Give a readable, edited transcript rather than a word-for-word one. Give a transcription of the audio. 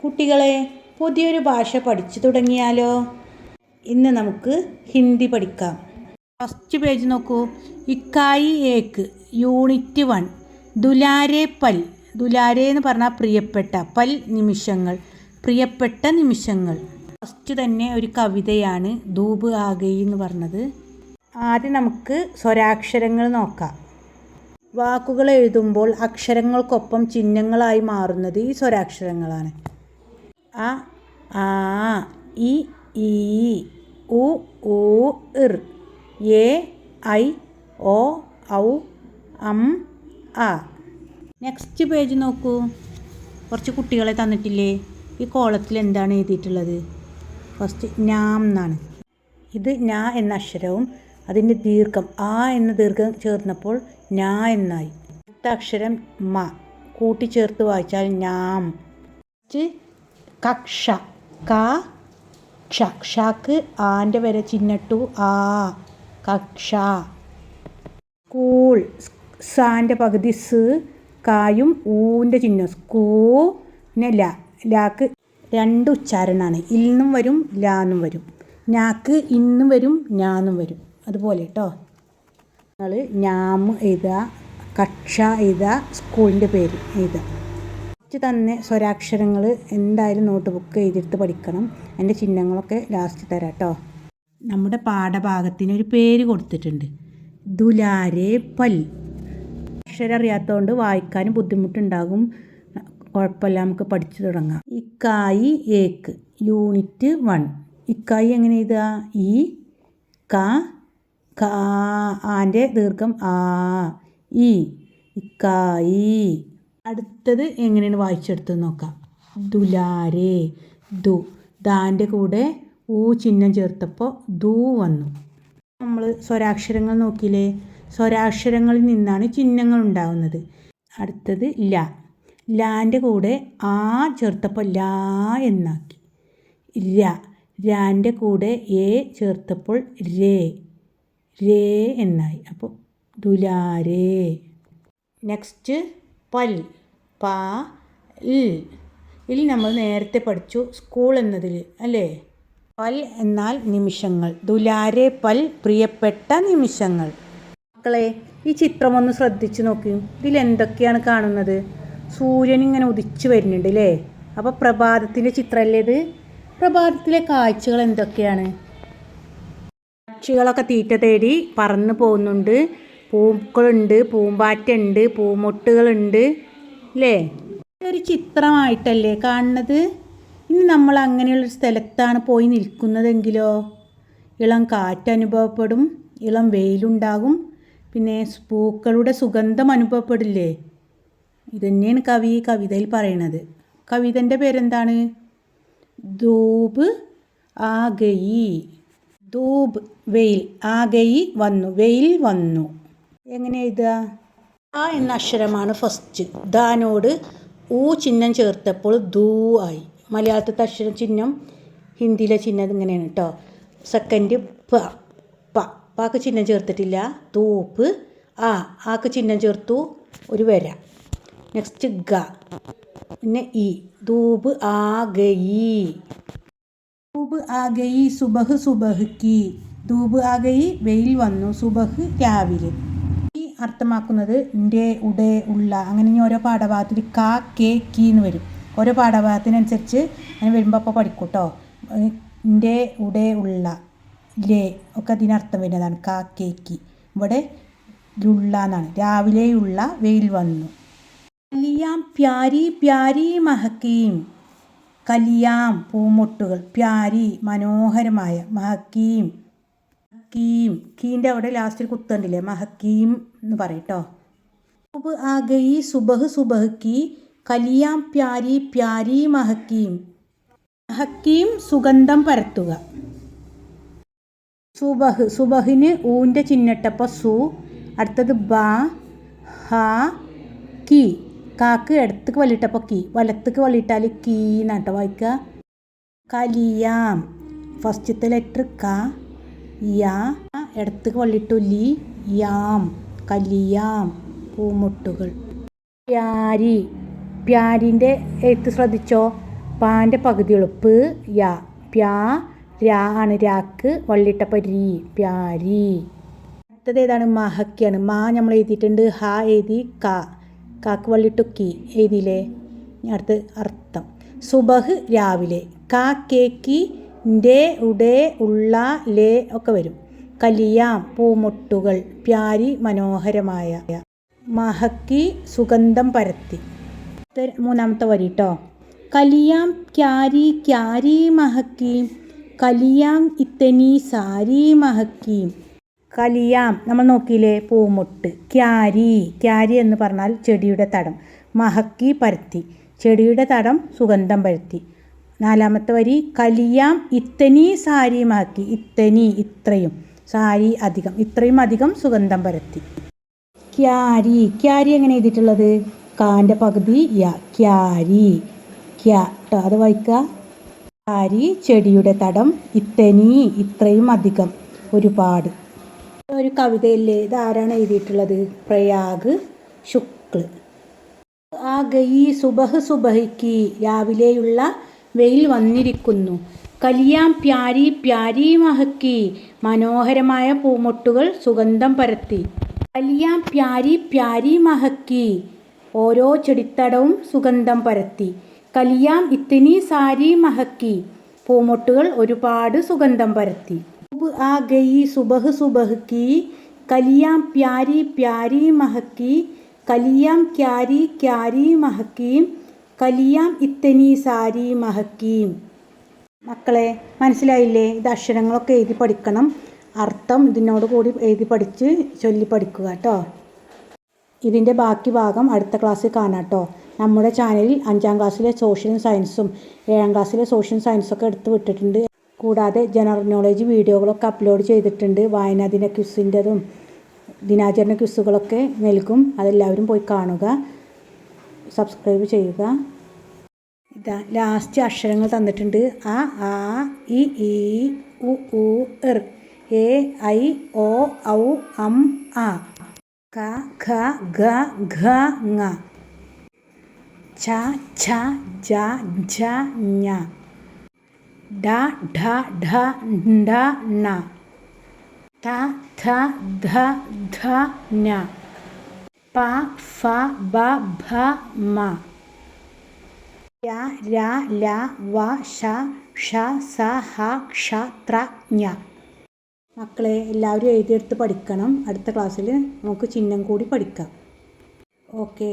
കുട്ടികളെ, പുതിയൊരു ഭാഷ പഠിച്ചു തുടങ്ങിയാലോ? ഇന്ന് നമുക്ക് ഹിന്ദി പഠിക്കാം. ഫസ്റ്റ് പേജ് നോക്കൂ. ഇക്കായി ഏക്ക് യൂണിറ്റ് 1 ദുലാരെ പൽ. ദുലാരെ എന്ന് പറഞ്ഞാൽ പ്രിയപ്പെട്ട, പൽ നിമിഷങ്ങൾ, പ്രിയപ്പെട്ട നിമിഷങ്ങൾ. ഫസ്റ്റ് തന്നെ ഒരു കവിതയാണ് ധൂപ് ആഗയി എന്ന് പറഞ്ഞത്. ആദ്യം നമുക്ക് സ്വരാക്ഷരങ്ങൾ നോക്കാം. വാക്കുകൾ എഴുതുമ്പോൾ അക്ഷരങ്ങൾക്കൊപ്പം ചിഹ്നങ്ങളായി മാറുന്നത് ഈ സ്വരാക്ഷരങ്ങളാണ്. അ, ആ, ഇ, ഈ, ഉ, ഊ, ഇർ, എ, ഐ, ഓ, ഔ, അം, ആ. നെക്സ്റ്റ് പേജ് നോക്കൂ. കുറച്ച് കുട്ടികളെ തന്നിട്ടില്ലേ? ഈ കോളത്തിൽ എന്താണ് എഴുതിയിട്ടുള്ളത്? ഫസ്റ്റ് നാം എന്നാണ്. ഇത് നാ എന്ന അക്ഷരവും അതിൻ്റെ ദീർഘം ആ എന്ന ദീർഘം ചേർന്നപ്പോൾ നാ എന്നായി. അടുത്ത അക്ഷരം മ കൂട്ടിച്ചേർത്ത് വായിച്ചാൽ നാം. കക്ഷ ക ക്ഷ, ക്ഷക്ക് ആൻ്റെ വരെ ചിഹ്നട്ടു ആ, കക്ഷ. സ്കൂൾ സാൻ്റെ പകുതി സ്, കായും ഊൻ്റെ ചിഹ്നം സ്കൂ. പിന്നെ ലാക്ക് രണ്ട് ഉച്ചാരണമാണ്. ഇന്നും വരും ലാന്നും വരും. ഞാക്ക് ഇന്നും വരും ഞാന്നും വരും. അതുപോലെ കേട്ടോ. നിങ്ങൾ ഞാം എഴുതുക, കക്ഷ എഴുതുക, സ്കൂളിൻ്റെ പേര് എഴുതുക. ഫസ്റ്റ് തന്നെ സ്വരാക്ഷരങ്ങൾ എന്തായാലും നോട്ട് ബുക്ക് എഴുതിയെടുത്ത് പഠിക്കണം. അതിൻ്റെ ചിഹ്നങ്ങളൊക്കെ ലാസ്റ്റ് തരാം കേട്ടോ. നമ്മുടെ പാഠഭാഗത്തിന് ഒരു പേര് കൊടുത്തിട്ടുണ്ട്, ദുലാരെ പൽ. അക്ഷരം അറിയാത്തതുകൊണ്ട് വായിക്കാനും ബുദ്ധിമുട്ടുണ്ടാകും. കുഴപ്പമില്ല, നമുക്ക് പഠിച്ചു തുടങ്ങാം. ഇക്കായി ഏക്ക് യൂണിറ്റ് 1. ഇക്കായി എങ്ങനെ എഴുതുക? ഈ ക കാ, ആൻ്റെ ദീർഘം ആ, ഈ, ഇക്കായി. അടുത്തത് എങ്ങനെയാണ് വായിച്ചെടുത്ത് നോക്കാം. ദുലാരെ ദു, ദാൻ്റെ കൂടെ ഊ ചിഹ്നം ചേർത്തപ്പോൾ ദൂ വന്നു. നമ്മൾ സ്വരാക്ഷരങ്ങൾ നോക്കിയില്ലേ? സ്വരാക്ഷരങ്ങളിൽ നിന്നാണ് ചിഹ്നങ്ങൾ ഉണ്ടാകുന്നത്. അടുത്തത് ല, ലാൻ്റെ കൂടെ ആ ചേർത്തപ്പോൾ ലാ എന്നാക്കി. രാൻ്റെ കൂടെ എ ചേർത്തപ്പോൾ രേ, രേ എന്നായി. അപ്പോൾ ദുലാരേ. നെക്സ്റ്റ് പൽ, പ, ഇൽ നമ്മൾ നേരത്തെ പഠിച്ചു സ്കൂൾ എന്നതിൽ അല്ലേ? പൽ എന്നാൽ നിമിഷങ്ങൾ. ദുലാരെ പൽ പ്രിയപ്പെട്ട നിമിഷങ്ങൾ. മക്കളെ, ഈ ചിത്രം ഒന്ന് ശ്രദ്ധിച്ച് നോക്കി. ഇതിലെന്തൊക്കെയാണ് കാണുന്നത്? സൂര്യൻ ഇങ്ങനെ ഉദിച്ചു വരുന്നുണ്ട് അല്ലേ? അപ്പോൾ പ്രഭാതത്തിൻ്റെ ചിത്രമല്ലേ ഇത്? പ്രഭാതത്തിലെ കാഴ്ചകൾ എന്തൊക്കെയാണ്? പക്ഷികളൊക്കെ തീറ്റ തേടി പറന്ന് പോകുന്നുണ്ട്. പൂക്കളുണ്ട്, പൂമ്പാറ്റുണ്ട്, പൂമൊട്ടുകളുണ്ട് അല്ലേ? ഇതൊരു ചിത്രമായിട്ടല്ലേ കാണുന്നത്? ഇനി നമ്മൾ അങ്ങനെയുള്ളൊരു സ്ഥലത്താണ് പോയി നിൽക്കുന്നതെങ്കിലോ? ഇളം കാറ്റ് അനുഭവപ്പെടും, ഇളം വെയിലുണ്ടാകും, പിന്നെ പൂക്കളുടെ സുഗന്ധം അനുഭവപ്പെടില്ലേ? ഇതന്നെയാണ് കവിതയിൽ പറയണത്. കവിതൻ്റെ പേരെന്താണ്? ധൂപ് ആഗയി. ധൂപ് വെയിൽ, ആഗയി വന്നു, വെയിൽ വന്നു. എങ്ങനെ എഴുതുക? ആ എന്ന അക്ഷരമാണ് ഫസ്റ്റ്. ദാനോട് ഊ ചിഹ്നം ചേർത്തപ്പോൾ ധൂ ആയി. മലയാളത്തിലത്തെ അക്ഷരം ചിഹ്നം, ഹിന്ദിയിലെ ചിഹ്നം ഇങ്ങനെയാണ് കേട്ടോ. സെക്കൻഡ് പ, പാക്ക് ചിഹ്നം ചേർത്തിട്ടില്ല. ധൂപ്പ് ആക്ക് ചിഹ്നം ചേർത്തു, ഒരു വര. നെക്സ്റ്റ് ഗ, പിന്നെ ഇ, ധൂപ് ആഗയി. ധൂപ് ആഗയി സുബഹ് സുബഹ് കി. ധൂപ് ആഗയി വെയിൽ വന്നു, സുബഹ് രാവിലെ. ഈ അർത്ഥമാക്കുന്നത് ൻ്റെ, ഉടെ, ഉള്ള. അങ്ങനെ ഇനി ഓരോ പാഠഭാഗത്തിൽ ക, കെ, കി എന്ന് വരും. ഓരോ പാഠഭാഗത്തിനനുസരിച്ച് അങ്ങനെ വരുമ്പോൾ അപ്പോൾ പഠിക്കും കേട്ടോ. ൻ്റെ, ഉടെ, ഉള്ള, ലേ ഒക്കെ അതിനർത്ഥം വരുന്നതാണ്. ക, കെ, കി. ഇവിടെ ഉള്ള എന്നാണ്. രാവിലെയുള്ള വെയിൽ വന്നു. കലിയാം പ്യാരി പ്യാരി മഹക്കീം. കലിയാം പൂമൊട്ടുകൾ, പ്യാരി മനോഹരമായ, മഹക്കീം ഹക്കീം. കീൻ്റെ അവിടെ ലാസ്റ്റിൽ കുത്തുണ്ടില്ലേ? മഹക്കീം എന്ന് പറയട്ടോ. ധൂപ് ആഗയി സുബഹ് സുബഹ് കി, കലിയാം പ്യാരി പ്യാരി മഹക്കീം. മഹക്കീം സുഗന്ധം പരത്തുക. സുബഹ്, സുബഹിന് ഊൻ്റെ ചിഹ്നട്ടപ്പോൾ സു. അടുത്തത് ബ, ഹ, കി. കാക്ക് ഇടത്തേക്ക് വള്ളിയിട്ടപ്പോൾ കി, വലത്തേക്ക് വള്ളിയിട്ടാൽ കീ എന്നാട്ടോ വായിക്കുക. കലിയാം ഫസ്റ്റത്തെ ലെറ്റർ ക, യാ. ഇടത്തേക്ക് വള്ളിയിട്ടു ലി, യാം. കലിയാം പൂമുട്ടുകൾ. പ്യാരി, പ്യാരിൻ്റെ എഴുത്ത് ശ്രദ്ധിച്ചോ? പാൻ്റെ പകുതി എളുപ്പ് യാ പ്യാ രാ ആണ് രാക്ക് വള്ളിട്ടപ്പ രീ പ്യാരി. അടുത്തത് ഏതാണ് മഹക്കിയാണ്. മാ നമ്മൾ എഴുതിയിട്ടുണ്ട്, ഹ എഴുതി, കാക്ക് വള്ളിട്ടുക്കി എഴുതിയില്ലേ. അടുത്ത് അർത്ഥം സുബഹ് രാവിലെ, കാ കേക്കി ൻ്റെ ഉടേ ഉള്ള ലേ ഒക്കെ വരും. കലിയാം പൂമൊട്ടുകൾ, പ്യാരി മനോഹരമായ, മഹക്കി സുഗന്ധം പരത്തി. മൂന്നാമത്തെ വരി കേട്ടോ. കലിയാം ക്യാരി ക്യാരി മഹക്കി, കലിയാം ഇത്തനി സാരി മഹക്കി. കലിയാം നമ്മൾ നോക്കിയില്ലേ പൂമൊട്ട്. ക്യാരി ക്യാരി എന്ന് പറഞ്ഞാൽ ചെടിയുടെ തടം. മഹക്കി പരത്തി, ചെടിയുടെ തടം സുഗന്ധം പരത്തി. നാലാമത്തെ വരി കലിയാം ഇത്തനി സാരി മഹക്കി, ഇത്തനി ഇത്രയും, സാരി അധികം, ഇത്രയും അധികം സുഗന്ധം പരത്തി. ക്യാരി ക്യാരി എങ്ങനെ എഴുതിയിട്ടുള്ളത്? കാൻ്റെ പകുതി യ ക്യാരി ക്യാ ട്ടോ, അത് വായിക്കുക. ക്യാരി ചെടിയുടെ തടം, ഇത്തനി ഇത്രയും അധികം, ഒരുപാട്. ഒരു കവിതയില്ലേ, ഇതാരാണ് എഴുതിയിട്ടുള്ളത്? പ്രയാഗ് ശുക്ൽ. ആ ഗയി സുബഹ് സുബഹിക്ക്, രാവിലെയുള്ള വെയിൽ വന്നിരിക്കുന്നു. കലിയാം പ്യാരി പ്യാരി മഹക്കി, മനോഹരമായ പൂമൊട്ടുകൾ സുഗന്ധം പരത്തി. കലിയാം പ്യാരി പ്യാരി മഹക്കി, ഓരോ ചെടിത്തടവും സുഗന്ധം പരത്തി. കലിയാം ഇത്തിനി സാരി മഹക്കി, പൂമൊട്ടുകൾ ഒരുപാട് സുഗന്ധം പരത്തി. ആ ഗയി സുബഹ് സുബഹ്ക്കി, കലിയാം പ്യാരി പ്യാരി മഹക്കി, കലിയാം ക്യാരി ക്യാരി മഹക്കി, കലിയാം ഇത്തനി സാരി മഹക്കി. മക്കളെ മനസ്സിലായില്ലേ? ഇത് അക്ഷരങ്ങളൊക്കെ എഴുതി പഠിക്കണം. അർത്ഥം ഇതിനോട് കൂടി എഴുതി പഠിച്ച് ചൊല്ലി പഠിക്കുക കേട്ടോ. ഇതിൻ്റെ ബാക്കി ഭാഗം അടുത്ത ക്ലാസ്സിൽ കാണാം കേട്ടോ. നമ്മുടെ ചാനലിൽ 5ാം ക്ലാസ്സിലെ സോഷ്യൽ സയൻസും 7ാം ക്ലാസ്സിലെ സോഷ്യൽ സയൻസൊക്കെ എടുത്ത് വിട്ടിട്ടുണ്ട്. കൂടാതെ ജനറൽ നോളേജ് വീഡിയോകളൊക്കെ അപ്ലോഡ് ചെയ്തിട്ടുണ്ട്. വായനാ ദിന ക്വിസിൻ്റെതും ദിനാചരണ ക്വിസുകളൊക്കെ നൽകും. അതെല്ലാവരും പോയി കാണുക, സബ്സ്ക്രൈബ് ചെയ്യുക. ഇതാ ലാസ്റ്റ് അക്ഷരങ്ങൾ തന്നിട്ടുണ്ട്. അ ആ ഇ ഈ ഉ ഊ ഇർ, എ ഐ ഒ ഔ അം ആ, ക ഖ ഗ ഘ ങ, ഛ ഛ ജ ഝ ഞ, ഡ ഢ ഢ ഢ ണ, ത ഥ ധ ധ ന, പ ഫ ബ ഭ മ, യ ര ല വ ശ ഷ സ ഹ ക്ഷ ത്ര ഞ. മക്കളെ എല്ലാവരും എഴുതിയെടുത്ത് പഠിക്കണം. അടുത്ത ക്ലാസ്സിൽ നമുക്ക് ചിഹ്നം കൂടി പഠിക്കാം. ഓക്കെ.